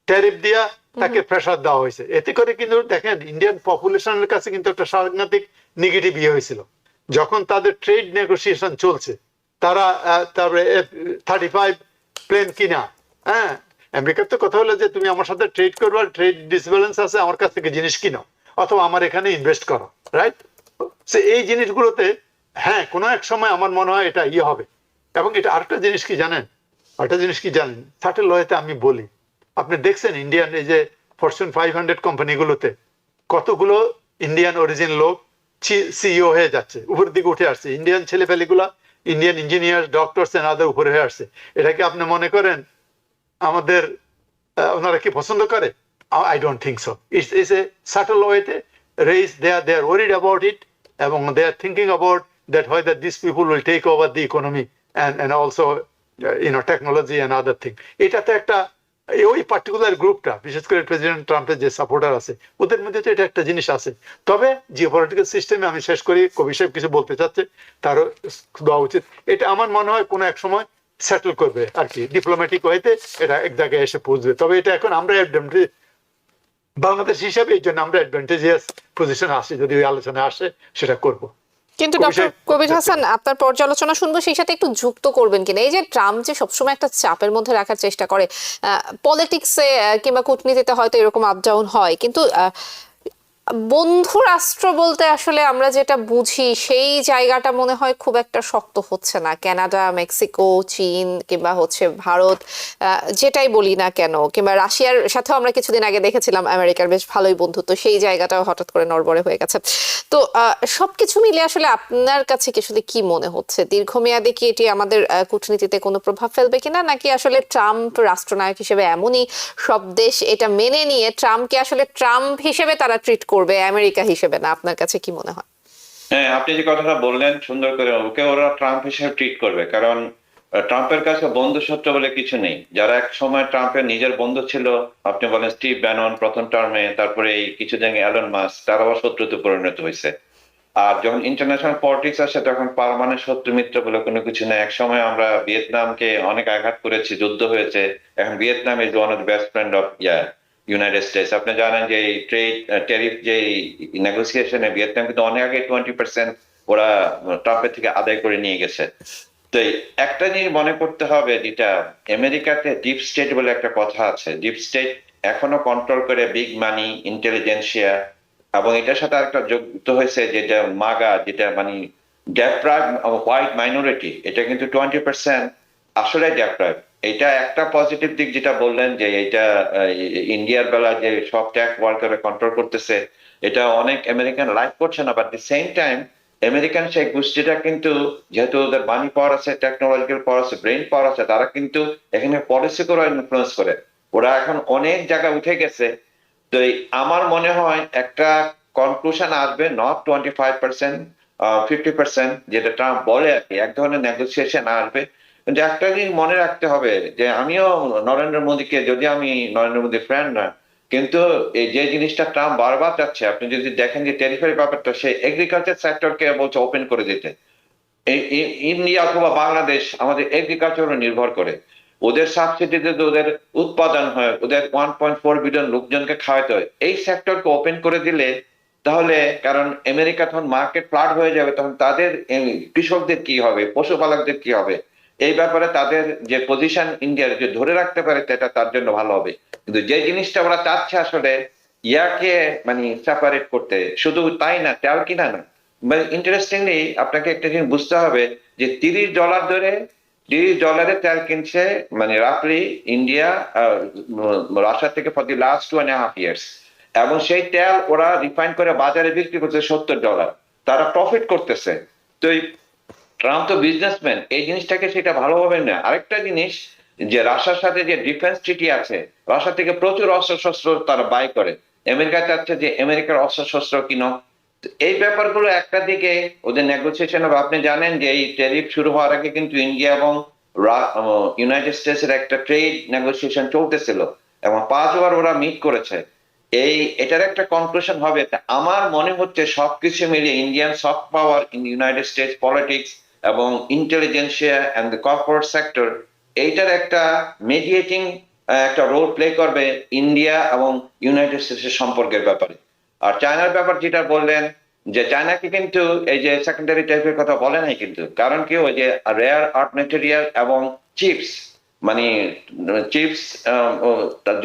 ট্যারিফ দিয়া তাকে প্রেসার দেওয়া হয়েছে। এতে করে কিন্তু দেখেন ইন্ডিয়ান পপুলেশনের কাছে কিন্তু একটা সাংঘাতিক নেগেটিভ ইয়ে হয়েছিল যখন তাদের ট্রেড নেগোসিয়েশন চলছে। তারা তারপরে F-35 প্লেন কিনা, হ্যাঁ, আমেরিকার তো কথা হলো যে তুমি আমার সাথে ট্রেড করবে, ট্রেড ডিসব্যালেন্স আছে, আমার কাছ থেকে জিনিস কিনো অথবা আমার এখানে ইনভেস্ট করো, রাইট? এই জিনিসগুলোতে হ্যাঁ কোনো এক সময় আমার মনে হয় এটা ইয়ে হবে। এবং এটা আরেকটা জিনিস কি জানেন, সাটেল লয়েতে আমি বলি, আপনি দেখছেন ইন্ডিয়ান এই যে ফরচুন 500 কোম্পানিগুলোতে কতগুলো ইন্ডিয়ান অরিজিন লোক সিইও হয়ে যাচ্ছে, উপরের দিকে উঠে আসছে, ইন্ডিয়ান ছেলেপেলেগুলা, Indian engineer, doctors and other উপরে হয়ে আসছে। এটাকে আপনি মনে করেন আমাদের ওনারা কি পছন্দ করে? I don't think so. It's a subtle way to raise. They are worried about it, এবং they are thinking about that whether these people will take over the economy and also technology and other thing. এটা তো একটা ওই particular গ্রুপটা, বিশেষ করে president ট্রাম্পের যে সাপোর্টার আছে ওদের মধ্যে তো এটা একটা জিনিস আছে। তবে জিওপলিটিক্যাল সিস্টেমে আমি শেষ করি, কবি সাহেব কিছু বলতে চাচ্ছে, তারও দেওয়া উচিত। এটা আমার মনে হয় কোনো এক সময় সেটেল করবে আর কি, ডিপ্লোম্যাটিক ওয়েতে এটা এক জায়গায় এসে পৌঁছবে। তবে এটা এখন আমরা বাংলাদেশ হিসাবে এই জন্য আমরা অ্যাডভান্টেজিয়াস পজিশনে আসি, যদি ওই আলোচনা আসে সেটা করব। কিন্তু কবির ডক্টর সাহেব- কবির হাসান, আপনার পর্যালোচনা শুনবো, সেই সাথে একটু যুক্ত করবেন কিনা এই যে ট্রাম্প যে সবসময় একটা চাপের মধ্যে রাখার চেষ্টা করে, পলিটিক্সে কিংবা কূটনীতিতে হয়তো এরকম আপ ডাউন হয়, কিন্তু বন্ধু রাষ্ট্র বলতে আসলে আমরা যেটা বুঝি সেই জায়গাটা মনে হয় খুব একটা শক্ত হচ্ছে না। কানাডা, মেক্সিকো, চীন কিংবা হচ্ছে ভারত, যেটাই বলি না কেন, কিংবা রাশিয়ার সাথেও আমরা কিছুদিন আগে দেখেছিলাম আমেরিকার বেশ ভালোই বন্ধুত্ব, সেই জায়গাটাও হঠাৎ করে নড়বড়ে হয়ে গেছে। তো সবকিছু মিলে আসলে আপনার কাছে কি আসলে কি মনে হচ্ছে, দীর্ঘমেয়াদে কি এটি আমাদের কূটনীতিতে কোনো প্রভাব ফেলবে কিনা, নাকি আসলে ট্রাম্প রাষ্ট্রনায়ক হিসেবে এমনই সব দেশ এটা মেনে নিয়ে ট্রাম্পকে আসলে ট্রাম্প হিসেবে তারা ট্রিট করবে, আমেরিকা হিসেবে না? আপনার কাছে কি মনে হয়? হ্যাঁ, আপনি যে কথাটা বললেন সুন্দর করে, ওকে ওরা ট্রাম্প হিসেবে ট্রিট করবে, কারণ ট্রাম্পের কাছে বন্ধু শত্রু বলে কিছু নেই। যারা এক সময় ট্রাম্পের নিজের বন্ধু ছিল, আপনি বলেন স্টিভ ব্যানন প্রথম টার্মে, তারপরে এই কিছুদিন অ্যালন মাস্ক, তারা আবার শত্রুতে পরিণত হয়েছে। আর যখন ইন্টারন্যাশনাল পলিটিক্স আসে তখন পারমানেন্ট শত্রু মিত্র বলে কোনো কিছু নেই। এক সময় আমরা ভিয়েতনামকে অনেক আঘাত করেছি, যুদ্ধ হয়েছে, এখন Vietnam is one of the best friend of United states. আপনি জানেন যে এই ট্রেড ট্যারিফ যে নেগোসিয়েশনে ভিয়েতনাম কিন্তু অনেক আগে 20% ওরা ট্রাম্পের থেকে আদায় করে নিয়ে গেছে। তো এই একটা জিনিস মনে করতে হবে, যেটা আমেরিকাতে ডিপ স্টেট বলে একটা কথা আছে, ডিপ স্টেট এখনো কন্ট্রোল করে বিগ মানি, ইন্টেলিজেন্সিয়া, এবং এটার সাথে আরেকটা যুক্ত হয়েছে যেটা মাগা, যেটা মানে ডেপ্রাইভ হোয়াইট মাইনরিটি, এটা কিন্তু 20% আসলে ডেপ্রাইভ। এটা একটা পজিটিভ দিক যেটা বললেন, যে এটা ইন্ডিয়ার বেলা যে সব ট্যাক্স ওয়ার্কারে কন্ট্রোল করতেছে, এটা অনেক আমেরিকান লাইক করছে না, but the same time American সেই গোষ্ঠীটা কিন্তু, যেহেতু ওদের মানি পাওয়ার আছে, টেকনোলজিক্যাল পাওয়ার আছে, ব্রেন পাওয়ার আছে, তারা কিন্তু এখানে পলিসি করে ইনফ্লুয়েন্স করে। ওরা এখন অনেক জায়গায় উঠে গেছে। তো আমার মনে হয় একটা কনক্লুশন আসবে, নট 25%, 50%, যেটা ট্রাম্প বলে আর কি, এক ধরনের নেগোসিয়েশন আসবে। কিন্তু একটা জিনিস মনে রাখতে হবে, যে আমিও নরেন্দ্র মোদীকে, যদি আমি নরেন্দ্র মোদীর ফ্রেন্ড না, কিন্তু এই যে জিনিসটা ট্রাম্প বারবার চাচ্ছে, আপনি যদি দেখেন যে টেরিফের ব্যাপারটা, সে এগ্রিকালচার সেক্টরকে বলছে ওপেন করে দিতে। ইন্ডিয়া অথবা বাংলাদেশ আমাদের এগ্রিকালচার নির্ভর করে, ওদের সাবসিডিতে ওদের উৎপাদন হয়, ওদের 1.4 বিলিয়ন লোকজনকে খাওয়াতে হয়। এই সেক্টরকে ওপেন করে দিলে তাহলে, কারণ আমেরিকা তখন মার্কেট ফ্লাড হয়ে যাবে, তখন তাদের কৃষকদের কি হবে, পশুপালকদের কি হবে, এই ব্যাপারে তাদের যে পজিশন ইন্ডিয়ার যে ধরে রাখতে পারে, সেটা তার জন্য ভালো হবে। কিন্তু যে জিনিসটা ওরা চাচ্ছে আসলে ইয়াকে মানে সেপারেট করতে, শুধু তাই না, তেল কিনা না, মানে ইন্টারেস্টিংলি আপনাকে একটা জিনিস বুঝতে হবে, যে $30 ধরে $30 তেল কিনছে মানে রাফলি ইন্ডিয়া রাশিয়া থেকে ফর দি লাস্ট 2.5 years, এবং সেই তেল ওরা রিফাইন করে বাজারে বিক্রি করছে $70, তারা প্রফিট করতেছে। তো এই ট্রাম্প তো বিজনেসম্যান, এই জিনিসটাকে সেটা ভালোভাবে না। আরেকটা জিনিস, যে রাশিয়ার সাথে যে ডিফেন্স ট্রিটি আছে, রাশিয়া থেকে প্রচুর অস্ত্রশস্ত্র তারা বাই করে, আমেরিকা চাচ্ছে যে আমেরিকার অস্ত্রশস্ত্র কিনো। এই ব্যাপারগুলো একটা দিকে ওদের নেগোসিয়েশন হবে। আপনি জানেন যে এই ট্যারিফ শুরু হওয়ার আগে কিন্তু ইন্ডিয়া এবং ইউনাইটেড স্টেটস এর একটা ট্রেড নেগোসিয়েশন চলতেছিল, এবং 5 বার ওরা মিট করেছে। এটার একটা কনক্লুশন হবে। আমার মনে হচ্ছে সবকিছু মিলিয়ে Indian soft power in United States politics এবং intelligentsia and the corporate sector, এইটার একটা মিডিয়েটিং একটা রোল প্লে করবে ইন্ডিয়া এবং ইউনাইটেড স্টেটসের সম্পর্কের ব্যাপারে। আর চায়নার ব্যাপার যেটা বললেন, যে চায়নাকে কিন্তু এই যে সেকেন্ডারি টাইপের কথা বলে নাই কিন্তু, কারণ কি, ওই যে রেয়ার আর্থ ম্যাটেরিয়াল এবং চিপস, মানে চিপস,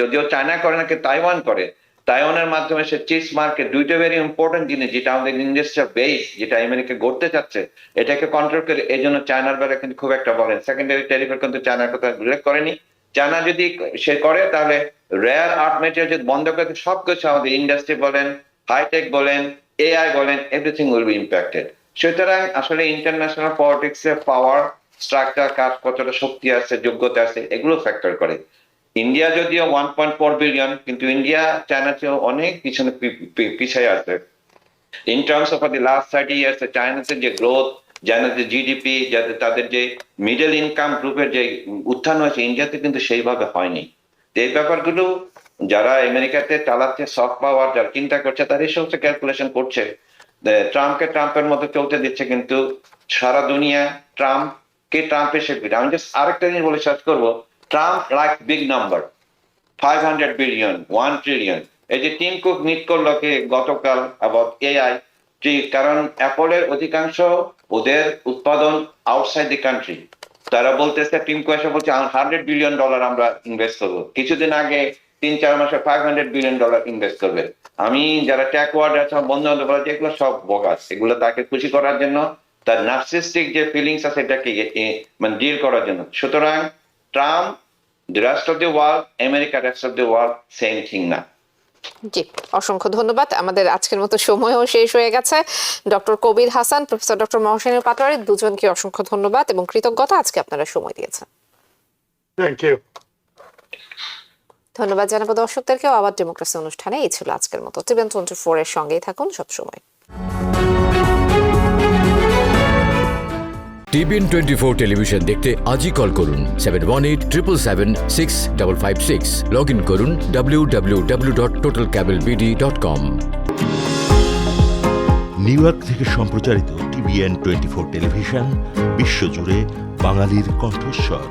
যদিও চায়না করে নাকি তাইওয়ান করে, তাইওয়ানের মাধ্যমে সে চিপস মার্কেট, দুইটা ভেরি ইম্পর্টেন্ট জিনিস, যেটা আমাদের ইন্ডাস্ট্রিয়াল বেস, যেটা আমেরিকা গড়তে চাচ্ছে, এটাকে কন্ট্রোল করে। এই জন্য চায়নার বেলা কিন্তু খুব একটা বলেন, সেকেন্ডারি ট্যারিফের কিন্তু চায়নার কথা উল্লেখ করেনি। চায়না যদি সে করে, তাহলে রেয়ার আর্থ ম্যাটেরিয়াল যদি বন্ধ করে, সবকিছু আমাদের ইন্ডাস্ট্রি বলেন, হাইটেক বলেন, এআই বলেন, এভরিথিং উইল বি ইম্প্যাক্টেড। সুতরাং আসলে ইন্টারন্যাশনাল পলিটিক্স এর পাওয়ার স্ট্রাকচার, কাজ কতটা শক্তি আছে, যোগ্যতা আছে, এগুলো ফ্যাক্টর করে। ইন্ডিয়া যদিও 1.4 বিলিয়ন, কিন্তু ইন্ডিয়া চায়না চেয়ে অনেক পিছনে পিছিয়ে আছে। In terms of the last 30 years, চায়নাতে যে গ্রোথ জানা যে জিডিপি যাতে তাদের যে মিডল ইনকাম গ্রুপের যে উত্থান হয়েছে ইন্ডিয়াতে কিন্তু সেইভাবে হয়নি। তো এই ব্যাপারগুলো যারা আমেরিকাতে চালাচ্ছে সফট পাওয়ার যারা চিন্তা করছে তারা এই সমস্ত ক্যালকুলেশন করছে। ট্রাম্পকে ট্রাম্পের মতো চলতে দিচ্ছে, কিন্তু সারা দুনিয়া ট্রাম্প এসে আমি জাস্ট আরেকটা জিনিস বলে শেষ করবো। Trump like big number 500 billion 1 trillion. এই যে টিম কুক মিট করলো কে গতকাল অ্যাবাউট এআই, কারণ অ্যাপলের অধিকাংশ ওদের উৎপাদন আউটসাইড দি কান্ট্রি। তারা বলতেছে টিম কুক এসে বলছে $100 বিলিয়ন আমরা ইনভেস্ট করবো। কিছুদিন আগে 3-4 মাসে $500 বিলিয়ন ইনভেস্ট করবে। আমি যারা ট্যাক ওয়ার্ড আছে বন্ধু বান্ধব বলা এগুলো সব বগাস, এগুলো তাকে খুশি করার জন্য, তার নার্সিস্টিক যে ফিলিংস আছে এটাকে মানে ডিল করার জন্য। সুতরাং Trump the rest of the world, America, rest of the world, same thing না। জি, অসংখ্য ধন্যবাদ। আমাদের আজকের মতো সময়ও শেষ হয়ে গেছে। Doctor Kabir Hasan, professor doctor Mohsin Patwari, দুজনকে অসংখ্য ধন্যবাদ এবং কৃতজ্ঞতা আজকে আপনারা সময় দিয়েছেন। Thank you. ধন্যবাদ জানাবো দর্শকদেরকেও। আবার ডেমোক্রেসি অনুষ্ঠানে এই ছিল আজকের মতো। টিভেন 24 এর সঙ্গেই থাকুন সবসময়। টিভিএন 24 টেলিভিশন দেখতে আজই কল করুন 7187776556। লগ ইন করুন www.totalcablebd.com। নিউ ইয়র্ক থেকে সম্প্রচারিত টিভিএন 24 টেলিভিশন বিশ্বজুড়ে বাঙালির কণ্ঠস্বর।